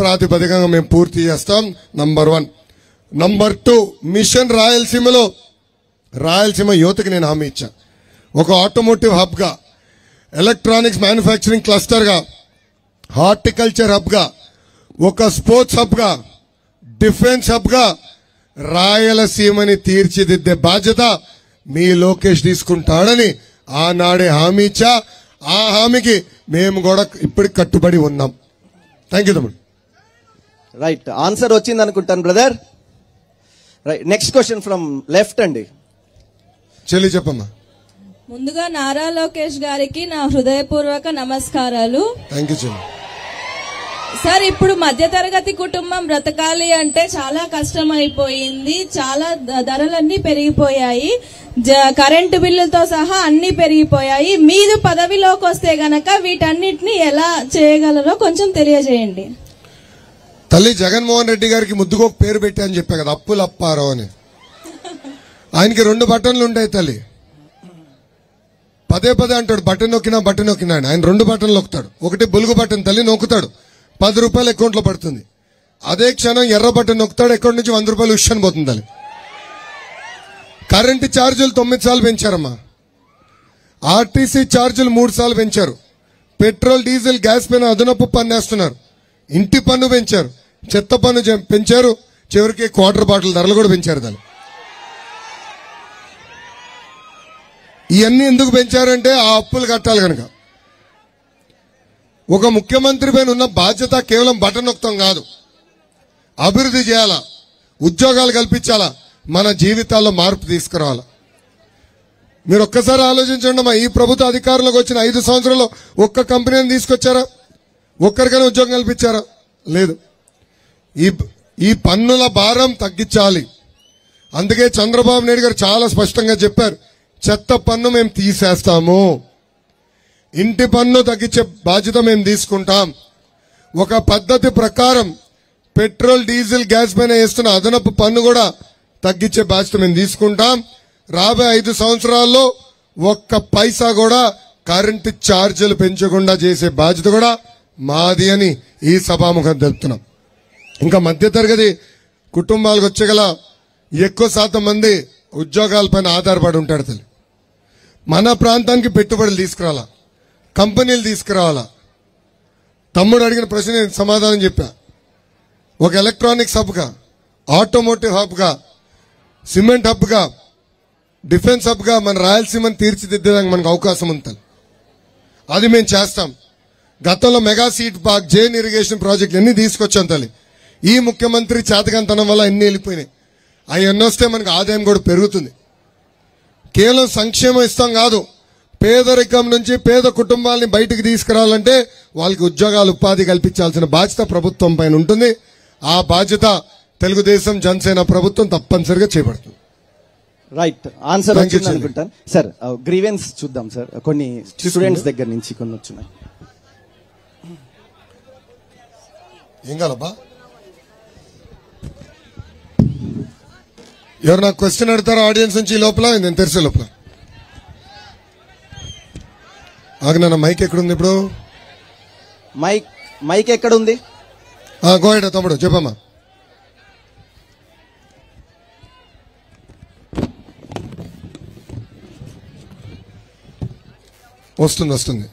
ప్రాతిపదికంగా మేము పూర్తి చేస్తాం. నంబర్ 1. నంబర్ 2, మిషన్ రాయలసీమలో రాయలసీమ యువతకి నేను హామీ ఇచ్చా. ఒక ఆటోమోటివ్ హబ్ గా, ఎలక్ట్రానిక్స్ మ్యానుఫ్యాక్చరింగ్ క్లస్టర్ గా, హార్టికల్చర్ హబ్ గా, ఒక స్పోర్ట్స్ హబ్ గా, డిఫెన్స్ హబ్ గా రాయలసీమని తీర్చిదిద్దే బాధ్యత మీ లోకేష్ తీసుకుంటాడని ఆనాడే హామీ ఇచ్చా. ఆ హామీకి మేము కూడా ఇప్పటికి కట్టుబడి ఉన్నాం. థ్యాంక్ యూ తమ్ముడు. రైట్, ఆన్సర్ వచ్చింది అనుకుంటాను brother. Right, next question from left అండి. చెల్లి చెప్పమ్మా. ముందుగా నారా లోకేష్ గారికి నా హృదయపూర్వక నమస్కారాలు. థ్యాంక్ యూ చెల్లి. సార్, ఇప్పుడు మధ్యతరగతి కుటుంబం బ్రతకాలి అంటే చాలా కష్టం అయిపోయింది. చాలా ధరలన్నీ పెరిగిపోయాయి. కరెంటు బిల్లులతో సహా అన్ని పెరిగిపోయాయి. మీరు పదవిలోకి వస్తే గనక వీటన్నిటిని ఎలా చేయగలరో కొంచెం తెలియజేయండి. తల్లి జగన్మోహన్ రెడ్డి గారికి ముద్దుగోక పేరు పెట్టా అని చెప్పా కదా, అప్పులు అప్పారో అని. ఆయనకి 2 బటన్లు ఉంటాయి తల్లి. పదే పదే అంటాడు బటన్ నొక్కినా బటన్ నొక్కినా. ఆయన 2 బటన్లు నొక్కుతాడు. ఒకటి బులుగు బటన్ తల్లి నొక్కుతాడు, 10 రూపాయలు అకౌంట్ లో పడుతుంది. అదే క్షణం ఎర్ర బటన్ నొక్కుతాడు, అకౌంట్ నుంచి 100 రూపాయలు ఉష్షన్ పోతుంది తల్లి. కరెంటు ఛార్జీలు 9 సార్లు పెంచారమ్మా. ఆర్టీసీ ఛార్జీలు 3 సార్లు పెంచారు. పెట్రోల్, డీజిల్, గ్యాస్ పైన అదనపు పన్ను వేస్తున్నారు. ఇంటి పన్ను పెంచారు, చెత్త పన్ను పెంచారు, చివరికి క్వార్టర్ బాటిల్ ధరలు కూడా పెంచారు దాన్ని. ఇవన్నీ ఎందుకు పెంచారంటే ఆ అప్పులు కట్టాలి కనుక. ఒక ముఖ్యమంత్రి పైన ఉన్న బాధ్యత కేవలం బటన్ నొక్కడం కాదు, అభివృద్ధి చేయాలా, ఉద్యోగాలు కల్పించాలా, మన జీవితాల్లో మార్పు తీసుకురావాలా. మీరు ఒక్కసారి ఆలోచించండి అమ్మా, ఈ ప్రభుత్వ అధికారంలోకి వచ్చిన 5 సంవత్సరాల్లో ఒక్క కంపెనీని తీసుకొచ్చారా? ఒక్కరికైనా ఉద్యోగం కల్పించారా? లేదు. ఈ పన్నుల భారం తగ్గించాలి. అందుకే చంద్రబాబు నాయుడు గారు చాలా స్పష్టంగా చెప్పారు, చెత్త పన్ను మేము తీసేస్తాము, ఇంటి పన్ను తగ్గించే బాధ్యత మేము తీసుకుంటాం. ఒక పద్ధతి ప్రకారం పెట్రోల్, డీజిల్, గ్యాస్ పైన వేస్తున్న అదనపు పన్ను కూడా తగ్గించే బాధ్యత మేము తీసుకుంటాం. రాబోయే 5 సంవత్సరాల్లో ఒక్క పైసా కూడా కరెంటు ఛార్జీలు పెంచకుండా చేసే బాధ్యత కూడా మాది అని ఈ సభాముఖం తెలుపుతున్నాం. ఇంకా మధ్యతరగతి కుటుంబాలకు వచ్చేగల ఎక్కువ శాతం మంది ఉద్యోగాలపైన ఆధారపడి ఉంటాడు తల్లి. మన ప్రాంతానికి పెట్టుబడులు తీసుకురావాలా, కంపెనీలు తీసుకురావాలా. తమ్ముడు అడిగిన ప్రశ్న నేను సమాధానం చెప్పా. ఒక ఎలక్ట్రానిక్స్ హబ్ గా, ఆటోమోటివ్ హబ్ గా, సిమెంట్ హబ్ గా, డిఫెన్స్ హబ్ గా మన రాయలసీమను తీర్చిదిద్దేదానికి మనకు అవకాశం ఉంది. అది మేము చేస్తాం. గతంలో mega seed park, Jain irrigation project ఎన్ని తీసుకొచ్చాం తల్లి. ఈ ముఖ్యమంత్రి చేతకంతనం వల్ల ఎన్ని వెళ్ళిపోయినాయి. అవి ఎన్నొస్తే మనకు ఆదాయం కూడా పెరుగుతుంది. కేవలం సంక్షేమం ఇస్తాం కాదు, పేదరికం నుంచి పేద కుటుంబాలని బయటికి తీసుకురావాలంటే వాళ్ళకి ఉద్యోగాలు, ఉపాధి కల్పించాల్సిన బాధ్యత ప్రభుత్వం పైన ఉంటుంది. ఆ బాధ్యత తెలుగుదేశం, జనసేన ప్రభుత్వం తప్పనిసరిగా చేపడుతుంది. రైట్, ఆన్సర్ వచ్చింది అనుకుంటాను. సార్, గ్రీవెన్స్ చూద్దాం సార్. కొన్ని స్టూడెంట్స్ దగ్గర నుంచి కొన్ని వచ్చినాయి. ఏం కాలబ్బా? ఎవరు నాకు క్వశ్చన్ అడతారో ఆడియన్స్ నుంచి లోపల, నేను తెరిసే లోపల. ఆగనా, మైక్ ఎక్కడుంది ఇప్పుడు? మైక్ ఎక్కడ ఉంది? గోయడ తమ్ముడు చెప్పమ్మా. వస్తుంది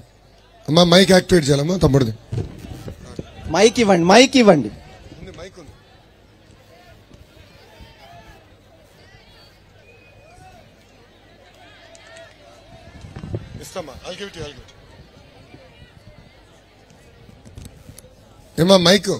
అమ్మా, మైక్ యాక్టివేట్ చేయాలమ్మా తమ్ముడిది. మైక్ ఇవ్వండి. మైక్ ఉంది. ఇస్తామా? ఏమా మైక్